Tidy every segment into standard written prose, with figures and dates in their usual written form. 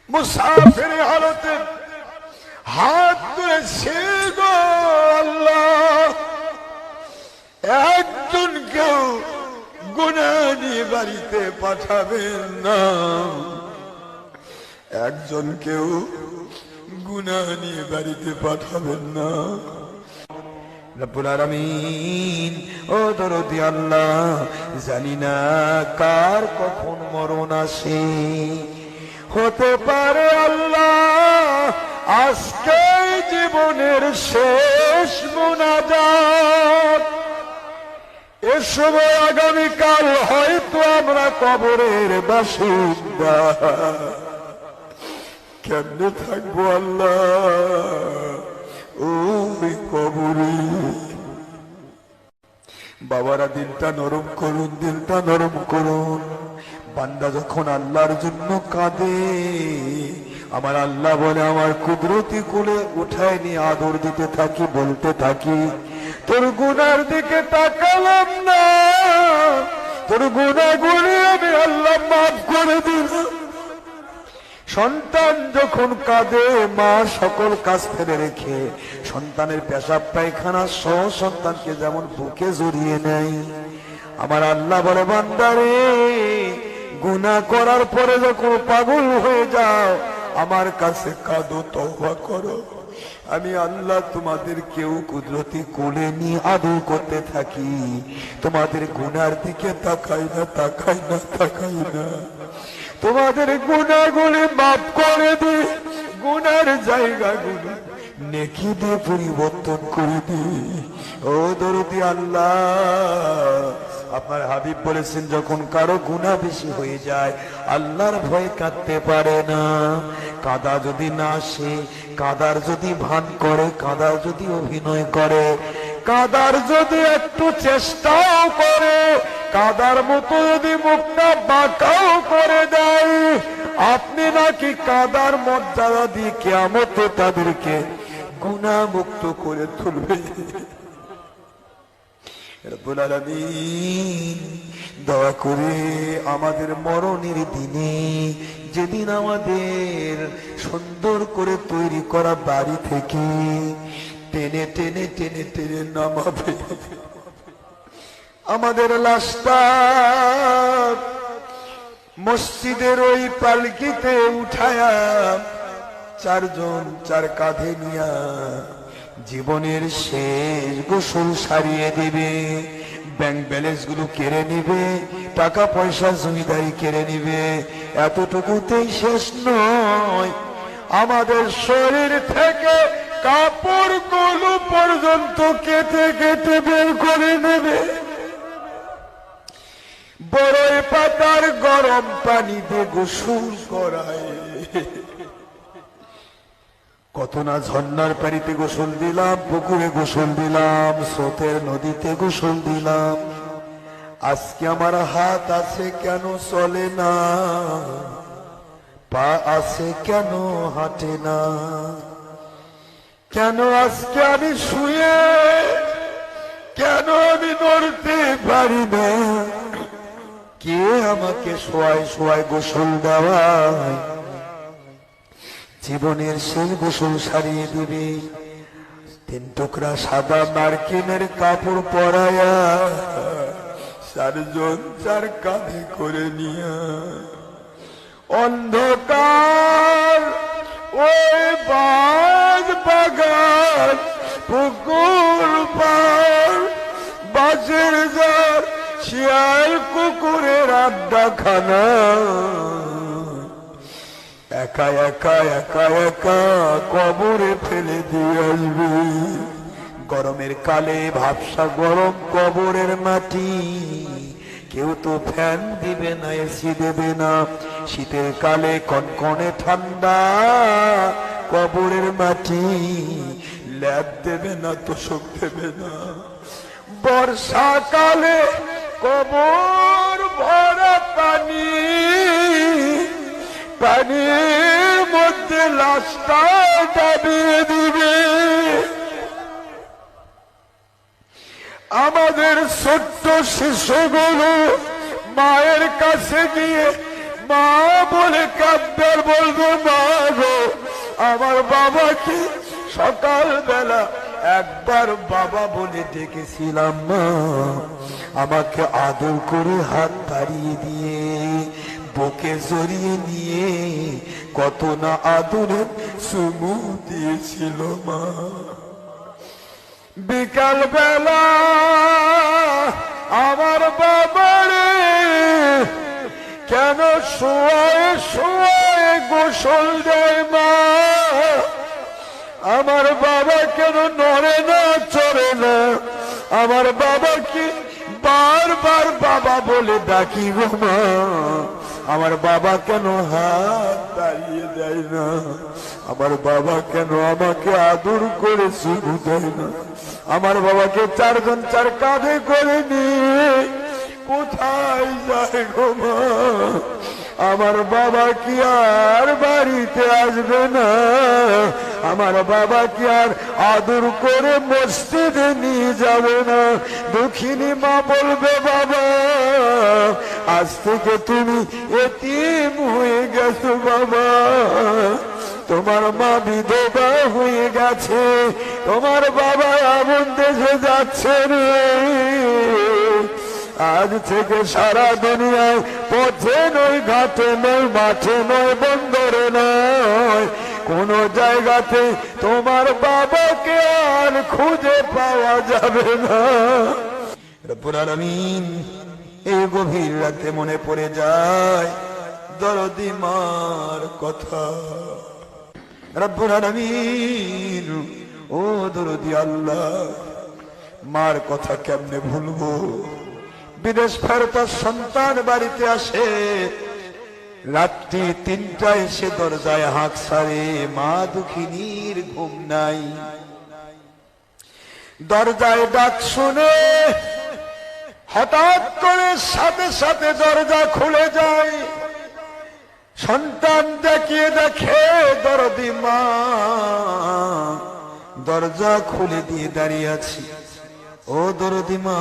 মুসাফির হালতে হাত তুলেছে গো আল্লাহ, একজন কেউ গুনাহ নিয়ে বাড়িতে পাঠাবেন না, একজন কেউ গুনাহ নিয়ে বাড়িতে পাঠাবেন না। রব্বুল আলামিন ও দরদি আল্লাহ, জানি না কার কখন মরণ আসে, হতে পারে আল্লাহ আজকে জীবনের শেষ মুনাজাত, এ সময় আগামীকাল হয়তো আমরা কবরের বাসিন্দা। কেমনে থাকবো আল্লাহ ওই কবরে? বাবারা দিলটা নরম করুন, দিলটা নরম করুন। বান্দা যখন আল্লাহর জন্য কাঁদে, আমার আল্লাহ বলে আমার কুদরতি কোলে উঠায় নিয়ে আদর দিতে থাকি, বলতে থাকি তোর গুনার দিকে তাকালাম না, তোর গুনাহগুলি আমি আল্লাহ মাফ করে দিলাম। সন্তান যখন কাঁদে, মা সকল কাজ ফেলে রেখে সন্তানের পেশাব পায়খানা সহ সন্তানকে যেমন বুকে জড়িয়ে নেয়, আমার আল্লাহ বলে বান্দারে গুনাহ করার পরে যখন পাগল হয়ে যাও আমার কাছে কাঁদো, তওবা করো, আমি আল্লাহ তোমাদের কেউ কুদরতি কোলে নিয়ে আদর করতে থাকি, তোমাদের গুনার দিকে তাকাই না, তাকাই না, তাকাই না, তোমাদের গুনাহগুলি মাফ করে দি, গুনার জায়গাগুলি নেকি দিয়ে পরিবর্তন করে দি। ও দরদি আল্লাহ, আপনার হাবিব বলেছেন যখন কারো গুনাহ বেশি হয়ে যায় আল্লাহর ভয় কাঁদতে পারে না। কাদা যদি না আসে, কাদার যদি ভান করে, কাদার যদি অভিনয় করে, কাদার যদি একটু চেষ্টাও করে, কাদার মতো যদি মুখটা বাঁকাও করে দেয়, আপনি নাকি কাদার মর্যাদা দিয়ে কিয়ামতে তাদেরকে গুনাহ মুক্ত করে তুলবে। রব্বুল আলামিন দয়া করে আমাদের মরণের দিনে, যেদিন আমাদের সুন্দর করে তৈরি করা বাড়ি থেকে টেনে টেনে টেনে টেনে নামাবে, আমাদের লাশটা মসজিদের ওই পালকিতে উঠায়া চারজন চার কাঁধে নিয়া জীবনের শেষ গোসল সারিয়ে দিবে, ব্যাংক ব্যালেন্স গুলো কেড়ে নিবে, টাকা পয়সা জমিদারি কেড়ে নিবে। এতটুকুতেই শেষ নয়, আমাদের শরীর থেকে কাপড়গুলো পর্যন্ত কেটে কেটে বের করে নেবে, বড়ই পাতার গরম পানিতে গোসল করায়। কত না ঝর্ণার পানিতে গোসল দিলাম, পুকুরে গোসল দিলাম, স্রোতের নদীতে গোসল দিলাম, আজকে আমার হাত আছে কেন চলে না, পা আছে কেন হাঁটে না, কেন আজকে আমি শুয়ে, কেন আমি নড়তে পারি না, কে আমাকে শোয়ায় শোয়ায় গোসল দেওয়ায়? জীবনের শেষ গোসল সারিয়ে দিবে, 3 টুকরা সাদা নারকেলের কাপড় পরায়া চারজন চার কাঁধে করে নিয়া অন্ধকার ওই বাগ বাগান পুকুর পার বাজের যার শিয়াল কুকুরের আড্ডাখানা, একা একা একা একা কবরে ফেলে দিয়ে আসবে। গরমের কালে ভাবসা গরম কবরের মাটি, কেউ তো ফ্যান দিবে না, এসি দেবে না, শীতের কালে কনকনে ঠান্ডা কবরের মাটি, ল্যাব দেবে না, তোষক দেবে না, বর্ষাকালে কবর ভরা পানি, পানির মধ্যে লাশটা দাবিয়ে দিবে। আমাদের ছোট্ট শিশুগুলো মায়ের কাছে গিয়ে মা বলে কাব্যের বলবো, মা গো আমার বাবাকে সকালবেলা একবার বাবা বলে ডেকেছিলাম, মা আমাকে আদর করে হাত বাড়িয়ে দিয়ে বুকে জড়িয়ে নিয়ে কত না আদরের চুমু দিয়েছিল মা। বিকাল বেলা আমার বাবারে কেন শোয়ায় শোয়ায় গোসল দেয় মা, আমার বাবা কেন নড়ে না চড়ে না, আমার বাবাকে বারবার বাবা বলে ডাকি গো মা, আমার বাবা কেন হাত দাঁড়িয়ে দেয় না, আমার বাবা কেন আমাকে আদর করে চুমু দেয় না, আমার বাবাকে চারজন চার কাঁধে করে নিয়ে কোথায় যায় গো মা, আমার বাবা কি আর বাড়িতে আসবে না, আমার বাবা কি আর আদর করে মসজিদে নিয়ে যাবে না। দুঃখিনী মা বলবে, বাবা আজ থেকে তুমি এতিম হয়ে গেছো বাবা, তোমার মা বিধবা হয়ে গেছে, তোমার বাবা এমন দেশে যাচ্ছে রে, আজ থেকে সারা দুনিয়ায় পথে নয়, ঘাটে নয়, মাঠে নয়, বন্দরে নয়, কোন জায়গাতে তোমার বাবাকে আর খুঁজে পাওয়া যাবে না। রব্বুল আলামিন এই গভীর রাতে মনে পড়ে যায় দরদি মার কথা। রব্বুল আলামিন ও দরদি আল্লাহ, মার কথা কেমনে ভুলবো। বিদেশ ফেরত সন্তান বাড়িতে আসে, রাত্রি ৩টায় এসে দরজায় হাঁক ছাড়ে, মা দুঃখিনীর ঘুম নাই, দরজায় ডাক শুনে হঠাৎ করে সাথে সাথে দরজা খুলে যায়, সন্তান দেখিয়ে দেখে দরদি মা দরজা খুলে দিয়ে দাঁড়িয়ে আছি। ও দরদি মা,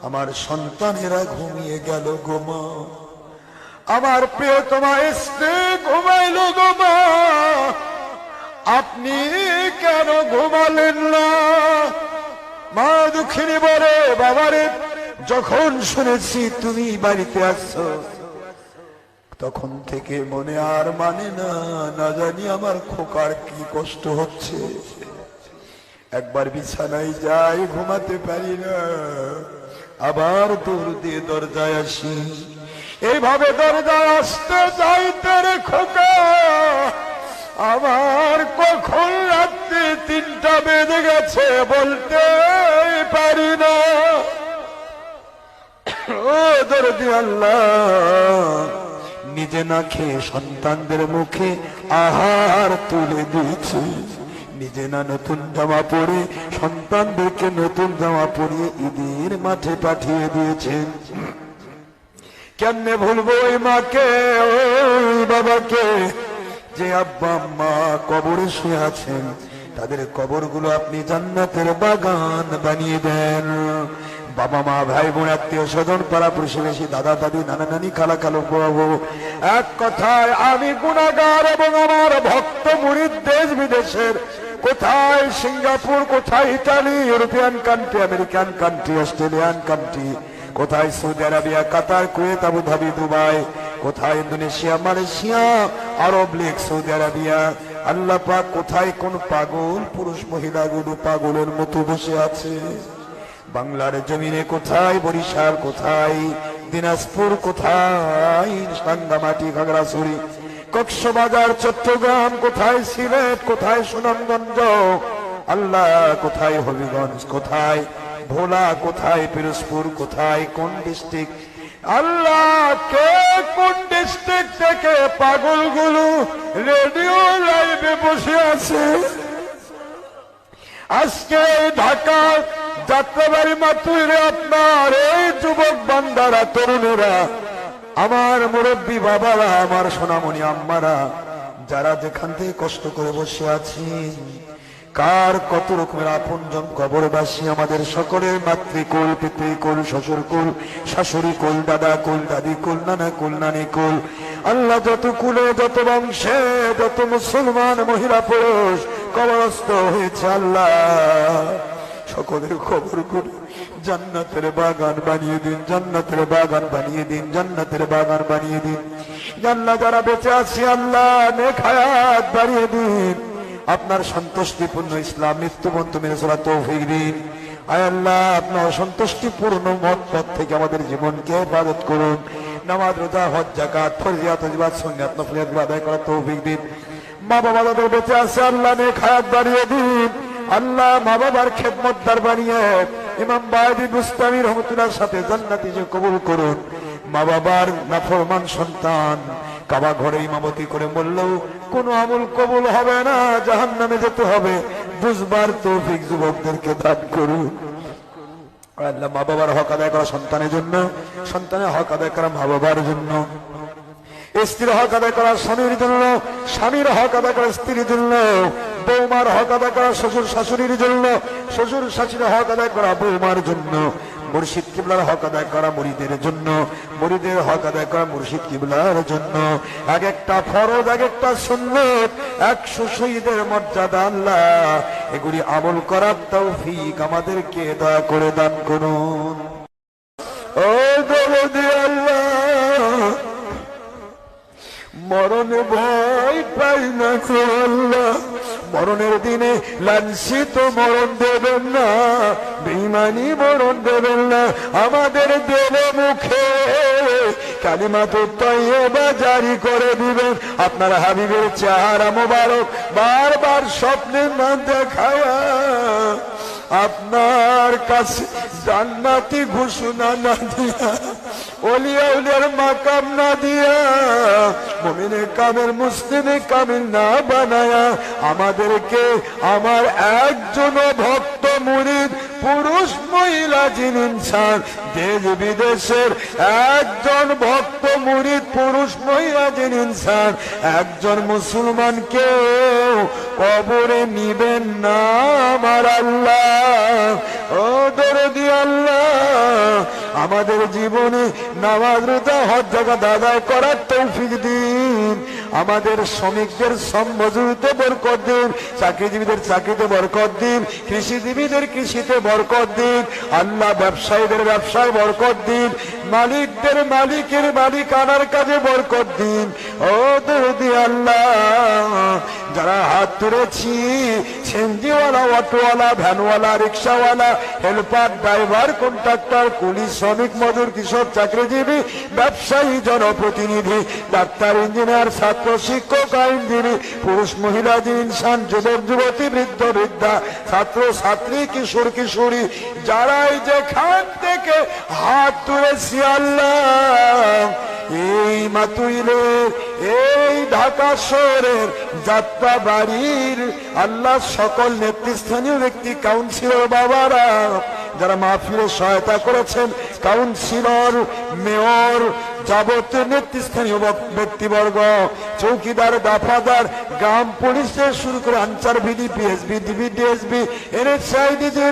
আমার সন্তানেরা ঘুমিয়ে গেল গো মা, আমার প্রিয়তমা স্ত্রী ঘুমাইল গো মা, আপনি কেন ঘুমালেন না? মা দুঃখিনী বলে, বাবারে যখন শুনেছি তুমি বাড়িতে আসছো তখন থেকে মনে আর মানে না, না জানি আমার খোকার কি কষ্ট হচ্ছে, একবার বিছানায় যাই ঘুমাতে পারি না, আবার দূর দিয়ে দরজায় আসি, এইভাবে দরজায় আসতে যাইতে রে খোকা আমার কখন রাত্রি ৩টা বেজে গেছে বলতে পারি না। ও দরদি আল্লাহ, নিজে না খেয়ে সন্তানদের মুখে আহার তুলে দিয়েছি, নিজে না নতুন জামা পরে সন্তানদেরকে নতুন জামা পরিয়ে ঈদের মাঠে পাঠিয়ে দিয়েছেন। কেমনে ভুলবো ওই মাকে, ওই বাবাকে, যে আব্বা আম্মা কবরে শুয়ে আছেন, তাদের কবরগুলো আপনি জান্নাতের বাগান বানিয়ে দেন। বাবা মা ভাই বোন আত্মীয় স্বজন পাড়া প্রতিবেশী দাদা দাদি নানা নানি খালা খালু বাবু, এক কথায় আমি গুনাহগার এবং আমার ভক্ত মুরিদ দেশ বিদেশের, কোথায় সিঙ্গাপুর, কোথায় Italy, European country, American country, Australian country, কোথায় সৌদি আরবিয়া, কাতার, কুয়েত, আবুধাবি, দুবাই, কোথায় ইন্দোনেশিয়া, মালয়েশিয়া, আরব লীগ, সৌদি আরবিয়া, আল্লাহ পাক কোথায় কোন পাগল পুরুষ মহিলাগুলো পাগলের মতো বসে আছে, বাংলার জমিনে কোথায় বরিশাল, কোথায় দিনাজপুর, কোথায় রাঙ্গামাটি, খাগড়াছড়ি, কক্সবাজার, চট্টগ্রাম, কোথায় সিলেট, কোথায় সুনামগঞ্জ, আল্লাহ কোথায় হবিগঞ্জ, কোথায় ভোলা, কোথায় পিরোজপুর, কোথায় কোন ডিস্ট্রিক্ট, আল্লাহ কে কোন ডিস্ট্রিক্ট থেকে পাগলগুলো রেডিও লাইভে বসে আছে। আজকে ঢাকা যাত্রাবাড়ি মাতুইরে আপনার এই যুবক বান্দারা, তরুণেরা, আমার মুরব্বী বাবারা, আমার সোনামণি আম্মারা, যারা যেখান থেকে কষ্ট করে বসে আছেন, কার কত রকমের আপনজন কবরবাসী আমাদের সকলের মাতৃকুল, পিতৃকুল, শ্বশুরকুল, শাশুড়ি কুল, দাদা কুল, দাদি কুল, নানা কুল, নানি কুল, আল্লাহ যত কুলে, যত বংশে, যত মুসলমান মহিলা পুরুষ কবরস্থ হয়েছে, আল্লাহ সকলের খবর করে জান্নাতের বাগান বানিয়ে দিন, জান্নাতের বাগান বানিয়ে দিন, জান্নাতের বাগান বানিয়ে দিন। আল্লাহ যারা বেঁচে আছি আল্লাহ নেক হায়াত বাড়িয়ে দিন, আপনার সন্তুষ্টিপূর্ণ ইসলাম মৃত্যুবন্ত মেনে চলা তৌফিক দিন। আয় আল্লাহ আপনার সন্তুষ্টিপূর্ণ মত পথ থেকে আমাদের জীবনকে হেফাজত করুন। নামাজ, রোজা, হজ, যাকাত, ফরজিয়াত, ওয়াজিবাত, সুন্নাত, নফলিয়াত আদায় করার তৌফিক দিন। মা বাবা যাদের বেঁচে আছে আল্লাহ নেক হায়াত বাড়িয়ে দিন। আল্লাহ মা বাবার খেদমতদার বানিয়ে ইমাম বায়দি বুস্তামি রহমতুল্লাহর সাথে জান্নাতি যে কবুল করুন। মা বাবার নাফরমান সন্তান কাবা ঘরে ইমামতি করে বললেও কোন আমল কবুল হবে না, জাহান্নামে যেতে হবে, বুঝবার তৌফিক যুবকদেরকে দান করুন। আল্লাহ মা বাবার হক আদায় করা সন্তানের জন্য, সন্তানের হক আদায় করা মা বাবার জন্য, স্ত্রীর হক আদায় করা স্বামীর জন্য, স্বামীর হক আদায় করা স্ত্রীর জন্য, বৌমার হক আদায় করা শ্বশুর শাশুড়ির জন্য, শ্বশুর শাশুড়ির হক আদায় করা বৌমার জন্য, মুর্শিদ কিবলার হক আদায় করা মুরিদের জন্য, মুরিদের হক আদায় করা মুর্শিদ কিবলার জন্য। এক একটা ফরজ, এক একটা সুন্নত, 100 শহীদের মর্যাদা আল্লাহ এগুলি আমল করার তৌফিক আমাদেরকে দয়া করে দান করুন। ও দরদি আল্লাহ, মরণে ভয় পাই না আল্লাহ, মরণের দিনে লাঞ্ছিত মরণ দেবেন না, বেঈমানি মরণ দেবেন না, আমাদের দেবে মুখে কালিমাতুত তাইয়্যিবা জারি করে দিবেন। আপনার হাবিবের চেহারা মোবারক বারবার স্বপ্নে না দেখায়া আপনার কাছে জান্নাতি ঘোষণা না দিয়া, ওলিয়া উলিয়ার মাকাম না দিয়া, মুমিনে কামেল মুসলিমে কামিল না বানায়া আমাদেরকে আমার একজন ভক্ত মুরিদ পুরুষ মহিলা জিন ইনসান দেশ বিদেশের একজন ভক্ত মুরিদ পুরুষ মহিলা জিন ইনসান একজন মুসলমানকে কবরে নিবেন না আমার আল্লাহ। ও দরদি আল্লাহ, আমাদের জীবনে নামাজ, রোজা, হজ, যাকাত আদায় করার তৌফিক দিন। আমাদের শ্রমিকদের শ্রম মজুরিতে বরকত দিন, চাকরিজীবীদের চাকরিতে বরকত দিন, কৃষিজীবীদের কৃষিতে বরকত দিন। আল্লাহ ব্যবসায়ীদের ব্যবসায় বরকত দিন, মালিকদের মালিকের মালিকানার কাজে বরকত দিন। ও দরদি আল্লাহ, যারা হাত তুলেছি, সিএনজিওয়ালা, অটোওয়ালা, ভ্যানওয়ালা, রিক্সাওয়ালা, হেল্পার, ড্রাইভার, কন্ট্রাক্টর, কুলি, শ্রমিক, মজুর, কৃষক, চাকরিজীবী, ব্যবসায়ী, জনপ্রতিনিধি, ডাক্তার, ইঞ্জিনিয়ার, ছাত্র, শিক্ষক, আইনজীবী, পুরুষ মহিলা ইনসান, যুবক যুবতী, বৃদ্ধ বৃদ্ধা, ছাত্র ছাত্রী, কিশোর কিশোরী, যারাই যেখান থেকে হাত তুলেছি আল্লাহ, এই মাতুইলের, এই ঢাকা শহরের যাত্রা বাড়ির আল্লাহ সকল নেতৃস্থানীয় ব্যক্তি, কাউন্সিলর বাবারা যারা মাহফিলে সহায়তা করেছেন, কাউন্সিলর, মেয়র, যাবতীয় নেতৃস্থানীয় ব্যক্তিবর্গ, চৌকিদার, দাফাদার, গ্রাম পুলিশ থেকে শুরু করে Ansar, VDP, SB, DB, DSB, NSIDG,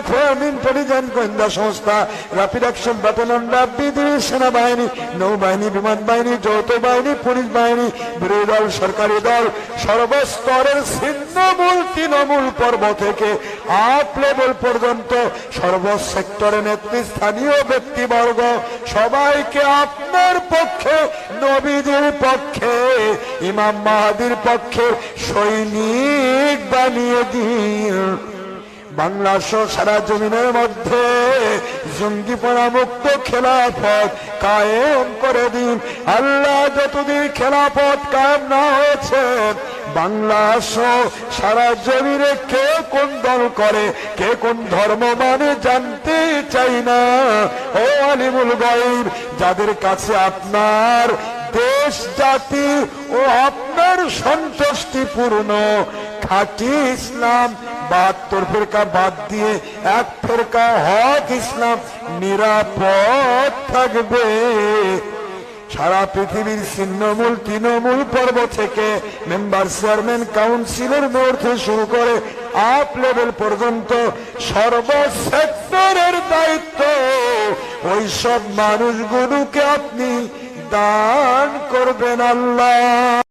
intelligence গোয়েন্দা সংস্থা, র্যাপিড অ্যাকশন ব্যাটালিয়ন, বিজিবি, সেনাবাহিনী, নৌবাহিনী, বিমান বাহিনী, যৌথ বাহিনী, পুলিশ বাহিনী, বিরোধী দল, সরকারি দল, সর্বস্তরের ছিন্নমূল তৃণমূল পর্ব থেকে আপ লেভেল পর্যন্ত সর্ব সেক্টরে নেতৃস্থানীয় ব্যক্তিবর্গ সবাইকে আপনার পক্ষে, নবীজির পক্ষে, ইমাম মাহাদির পক্ষে সৈনিক বানিয়ে দিন। বাংলা সহ সারা জমিনের মধ্যে জঙ্গিপনা মুক্ত খেলাফত কায়েম করে দিন আল্লাহ। যতদিন খেলাফত কায়েম না হয়েছে বাংলা সহ সারা জমিনে কে কোন দল করে, কে কোন ধর্ম মানে জানতে চাই না। ও আলিমুল গায়ব, যাদের কাছে আপনার দেশ, জাতি ও আপনার সন্তুষ্টিপূর্ণ খাঁটি ইসলাম 72 ফেরকা বাদ দিয়ে 1 ফেরকা হক ইসলাম নিরাপদ থাকবে, সারা পৃথিবীর ছিন্নমূল তৃণমূল পর্ব থেকে মেম্বার চেয়ারম্যান কাউন্সিলর বোর্ড থেকে শুরু করে আপ লেভেল পর্যন্ত সর্ব সেক্টরের দায়িত্ব ওই সব মানুষগুলোকে আপনি দান করবেন আল্লাহ।